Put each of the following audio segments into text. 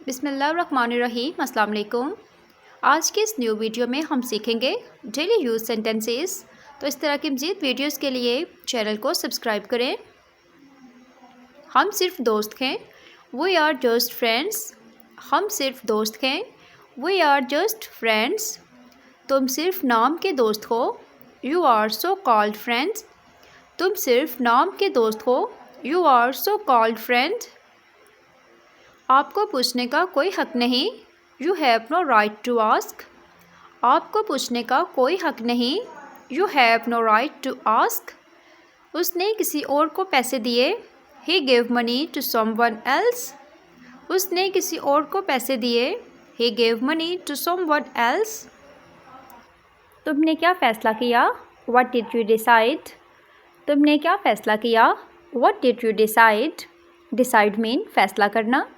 बिस्मिल्लाहिर्रहमानिर्रहीम। अस्सलाम वालेकुम। आज के इस न्यू वीडियो में हम सीखेंगे डेली यूज़ सेंटेंसेस। तो इस तरह की मज़ीद वीडियोस के लिए चैनल को सब्सक्राइब करें। हम सिर्फ दोस्त हैं, वी आर जस्ट फ्रेंड्स। हम सिर्फ दोस्त हैं, वी आर जस्ट फ्रेंड्स। तुम सिर्फ नाम के दोस्त हो, you are so called friends. तुम सिर्फ नाम के दोस्त हो, you are so called friend. आपको पूछने का कोई हक नहीं, you have no right to ask. आपको पूछने का कोई हक नहीं, you have no right to ask. उसने किसी और को पैसे दिए, he gave money to someone else. उसने किसी और को पैसे दिए, he gave money to someone else. तुमने क्या फ़ैसला किया, व्हाट डिड यू डिसाइड। तुमने क्या फ़ैसला किया, what did you decide. Decide mean फ़ैसला करना।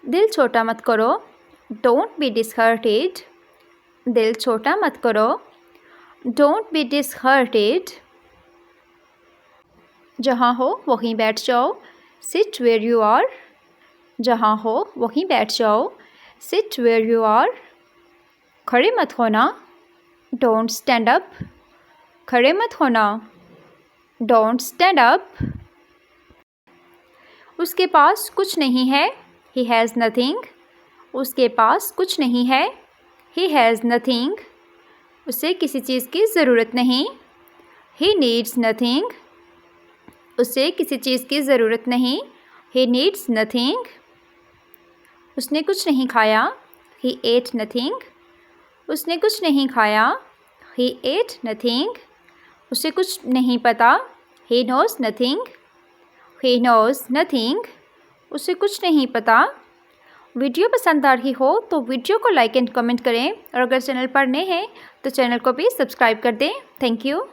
दिल छोटा मत करो, डोंट बी डिसहर्टेड। दिल छोटा मत करो, डोंट बी डिसहर्टेड। जहाँ हो वहीं बैठ जाओ, सिट वेयर यू आर। जहाँ हो वहीं बैठ जाओ, सिट वेयर यू आर। खड़े मत होना, डोंट स्टैंड अप। खड़े मत होना, डोंट स्टैंड अप। उसके पास कुछ नहीं है, ही हैज़ नथिंग। उसके पास कुछ नहीं है, ही हैज़ नथिंग। उसे किसी चीज़ की ज़रूरत नहीं, ही नीड्स नथिंग। उसे किसी चीज़ की ज़रूरत नहीं, ही नीड्स नथिंग। उसने कुछ नहीं खाया, ही एट नथिंग। उसने कुछ नहीं खाया, ही एट नथिंग। उसे कुछ नहीं पता, he knows nothing. He knows nothing. उसे कुछ नहीं पता। वीडियो पसंद आ रही हो तो वीडियो को लाइक एंड कमेंट करें, और अगर चैनल पर नए हैं तो चैनल को भी सब्सक्राइब कर दें। Thank you.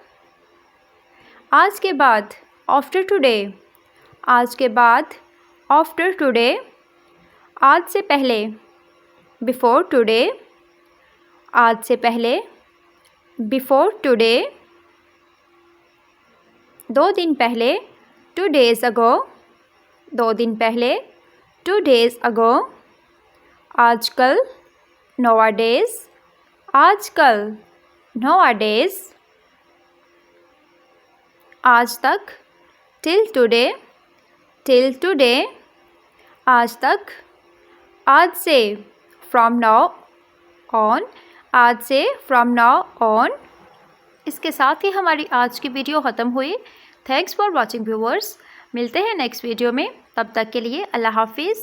आज के बाद, आफ्टर टुडे। आज के बाद, आफ्टर टुडे। आज से पहले, बिफोर टुडे। आज से पहले, बिफोर टुडे। 2 दिन पहले, 2 days ago। 2 दिन पहले, 2 days ago। आजकल, nowadays। आजकल, nowadays। आज तक, till today। till today। आज तक, आज से, from now on। आज से, from now on। इसके साथ ही हमारी आज की वीडियो ख़त्म हुई। Thanks for watching viewers. मिलते हैं नेक्स्ट वीडियो में, तब तक के लिए अल्लाह हाफिज़।